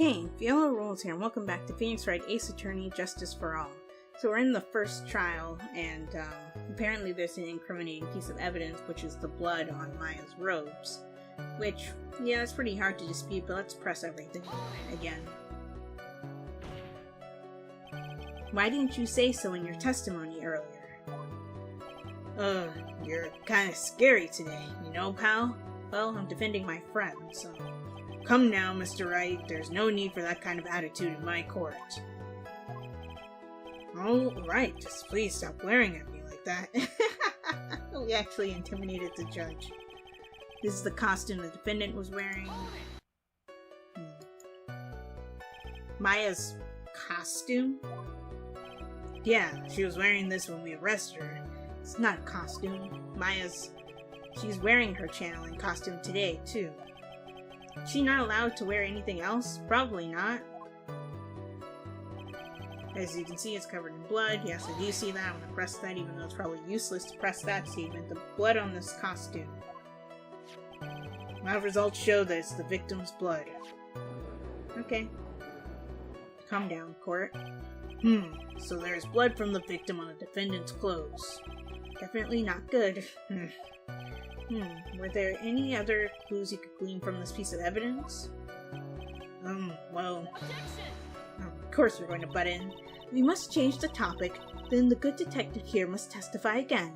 Hey, Viola Rolls here, and welcome back to Phoenix Wright, Ace Attorney, Justice for All. So we're in the first trial, and apparently there's an incriminating piece of evidence, which is the blood on Maya's robes. Which, yeah, it's pretty hard to dispute, but let's press everything again. Why didn't you say so in your testimony earlier? You're kinda scary today, you know, pal? Well, I'm defending my friend, so... Come now, Mr. Wright, there's no need for that kind of attitude in my court. Oh, right, just please stop glaring at me like that. We actually intimidated the judge. This is the costume the defendant was wearing. Maya's costume? Yeah, she was wearing this when we arrested her. It's not a costume. She's wearing her channeling costume today, too. Is she not allowed to wear anything else? Probably not. As you can see, it's covered in blood. Yes, I do see that. I'm gonna press that, even though it's probably useless to press that statement. The blood on this costume. My results show that it's the victim's blood. Okay. Calm down, court. So there's blood from the victim on the defendant's clothes. Definitely not good. Were there any other clues you could glean from this piece of evidence? Well... of course we're going to butt in. We must change the topic, then the good detective here must testify again.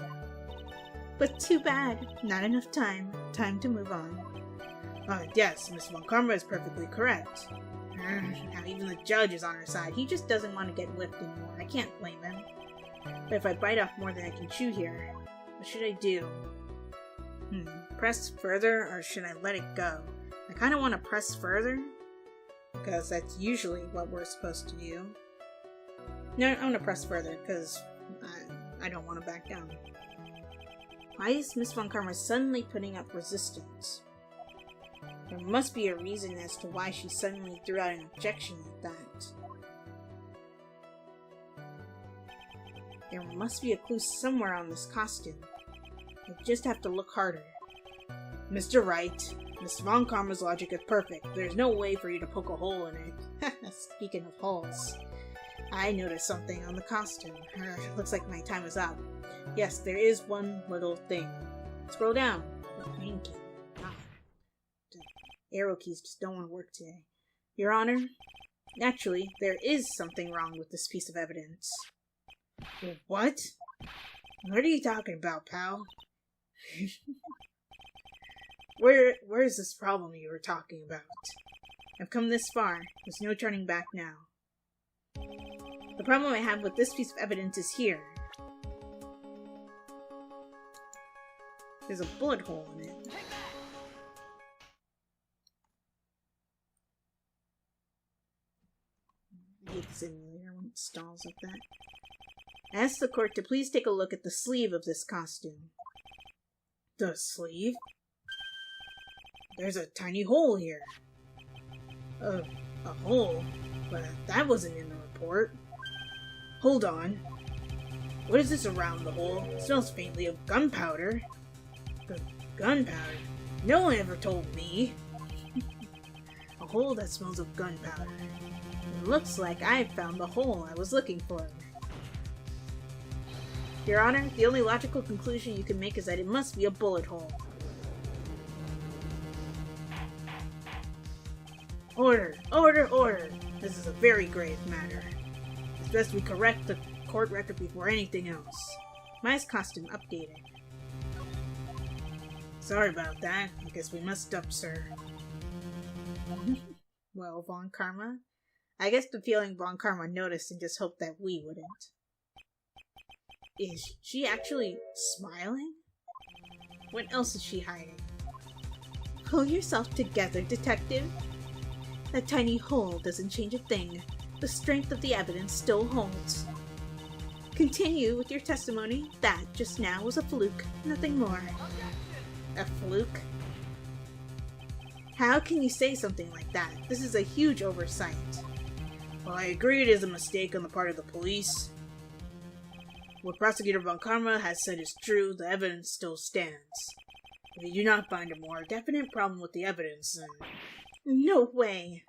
But too bad, not enough time. Time to move on. Yes, Miss Von Karma is perfectly correct. Now even the judge is on her side. He just doesn't want to get whipped anymore. I can't blame him. But if I bite off more than I can chew here, what should I do? Press further, or should I let it go? I kind of want to press further, because that's usually what we're supposed to do. No, I'm going to press further, because I don't want to back down. Why is Miss Von Karma suddenly putting up resistance? There must be a reason as to why she suddenly threw out an objection like that. There must be a clue somewhere on this costume. I just have to look harder. Mr. Wright, Miss Von Karma's logic is perfect. There's no way for you to poke a hole in it. Speaking of holes, I noticed something on the costume. Looks like my time is up. Yes, there is one little thing. Scroll down. Thank you. The arrow keys just don't want to work today. Your Honor, naturally, there is something wrong with this piece of evidence. What? What are you talking about, pal? Where is this problem you were talking about? I've come this far. There's no turning back now. The problem I have with this piece of evidence is here. There's a bullet hole in it. I hate the simulator when it stalls like that. I ask the court to please take a look at the sleeve of this costume. The sleeve? There's a tiny hole here. A hole? But that wasn't in the report. Hold on. What is this around the hole? It smells faintly of gunpowder. Gunpowder? No one ever told me. A hole that smells of gunpowder. It looks like I've found the hole I was looking for. Your Honor, the only logical conclusion you can make is that it must be a bullet hole. Order! Order! Order! This is a very grave matter. It's best we correct the court record before anything else. Maya's costume updated. Sorry about that. I guess we messed up, sir. Well, Von Karma? I guess the feeling Von Karma noticed and just hoped that we wouldn't. Is she actually smiling? What else is she hiding? Pull yourself together, detective. That tiny hole doesn't change a thing. The strength of the evidence still holds. Continue with your testimony. That, just now, was a fluke. Nothing more. A fluke? How can you say something like that? This is a huge oversight. Well, I agree it is a mistake on the part of the police. What Prosecutor Von Karma has said is true, the evidence still stands. If you do not find a more definite problem with the evidence, then... No way!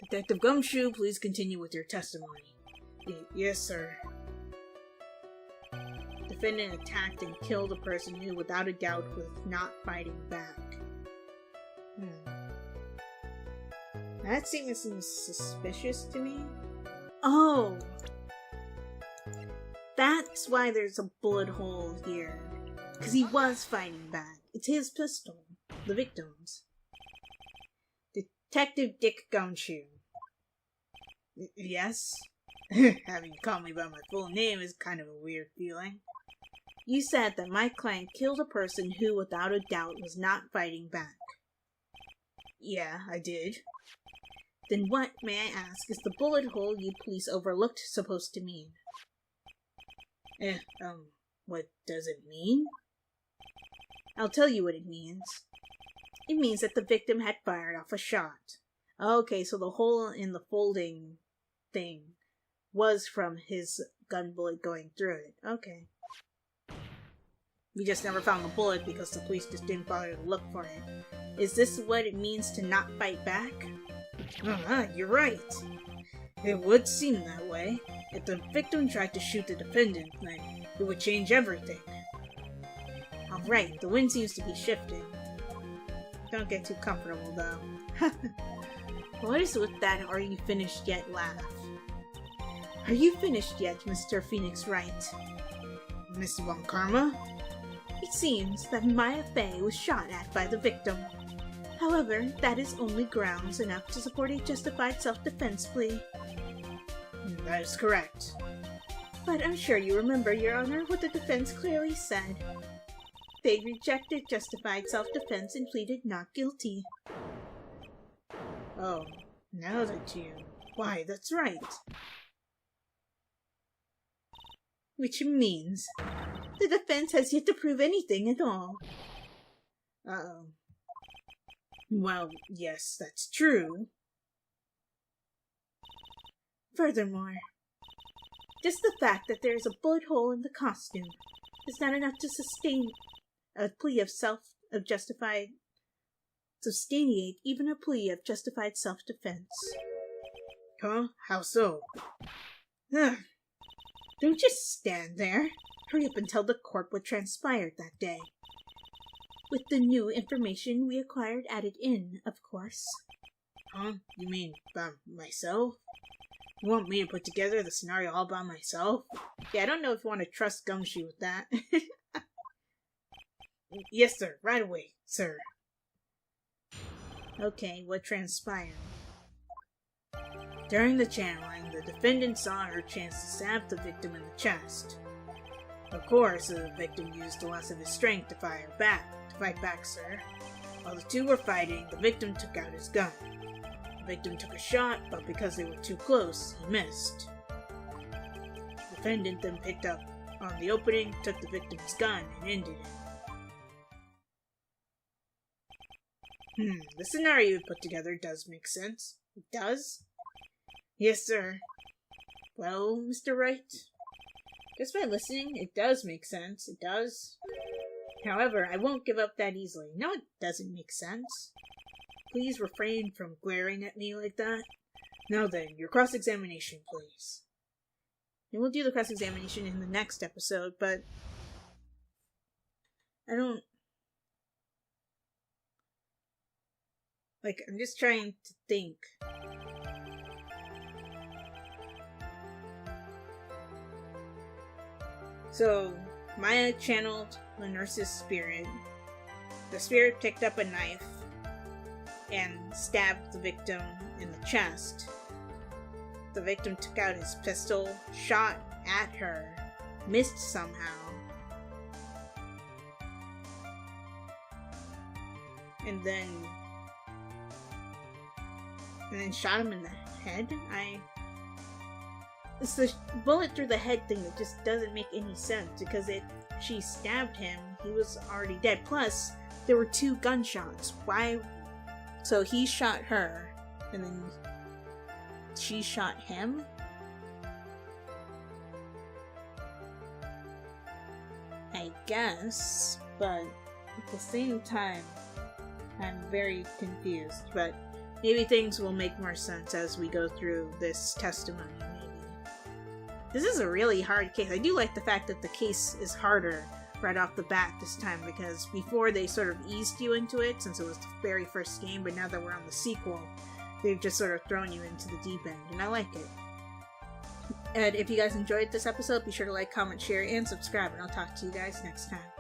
Detective Gumshoe, please continue with your testimony. Yes, sir. Defendant attacked and killed a person who, without a doubt, was not fighting back. That seems suspicious to me. Oh! That's why there's a bullet hole here. Because he was fighting back. It's his pistol. The victim's. Detective Dick Gumshoe. Yes? Having you call me by my full name is kind of a weird feeling. You said that my client killed a person who, without a doubt, was not fighting back. Yeah, I did. Then what, may I ask, is the bullet hole you police overlooked supposed to mean? What does it mean? I'll tell you what it means. It means that the victim had fired off a shot. Okay, so the hole in the folding thing was from his gun bullet going through it. Okay. We just never found the bullet because the police just didn't bother to look for it. Is this what it means to not fight back? You're right. It would seem that way. If the victim tried to shoot the defendant, then it would change everything. Alright, the wind seems to be shifting. Don't get too comfortable, though. What is with that "are you finished yet" laugh? Are you finished yet, Mr. Phoenix Wright? Miss Von Karma? It seems that Maya Fey was shot at by the victim. However, that is only grounds enough to support a justified self-defense plea. That is correct. But I'm sure you remember, Your Honor, what the defense clearly said. They rejected justified self-defense and pleaded not guilty. Oh, now that you... Why, that's right. Which means the defense has yet to prove anything at all. Uh-oh. Well, yes, that's true. Furthermore, just the fact that there is a bullet hole in the costume is not enough to sustain a plea of substantiate even a plea of justified self-defense. Huh? How so? Ugh. Don't just stand there. Hurry up and tell the court what transpired that day. With the new information we acquired added in, of course. Huh? You mean by myself? You want me to put together the scenario all by myself? Yeah, I don't know if you want to trust Gumshoe with that. Yes, sir. Right away, sir. Okay, what transpired? During the channeling, the defendant saw her chance to stab the victim in the chest. Of course, the victim used the less of his strength to fight back, sir. While the two were fighting, the victim took out his gun. The victim took a shot, but because they were too close, he missed. The defendant then picked up on the opening, took the victim's gun, and ended it. The scenario you put together does make sense. It does? Yes, sir. Well, Mr. Wright? Just by listening, it does make sense. It does. However, I won't give up that easily. No, it doesn't make sense. Please refrain from glaring at me like that. Now then, your cross-examination, please. And we'll do the cross-examination in the next episode, but... I'm just trying to think. So, Maya channeled the nurse's spirit. The spirit picked up a knife and stabbed the victim in the chest. The victim took out his pistol, shot at her, missed somehow, and then shot him in the head. It's the bullet through the head thing that just doesn't make any sense, because she stabbed him, he was already dead. Plus, there were 2 gunshots. Why? So he shot her, and then she shot him? I guess, but at the same time, I'm very confused. But Maybe things will make more sense as we go through this testimony, maybe. This is a really hard case. I do like the fact that the case is harder right off the bat this time, because before they sort of eased you into it since it was the very first game, but now that we're on the sequel, they've just sort of thrown you into the deep end, and I like it. And if you guys enjoyed this episode, be sure to like, comment, share, and subscribe, and I'll talk to you guys next time.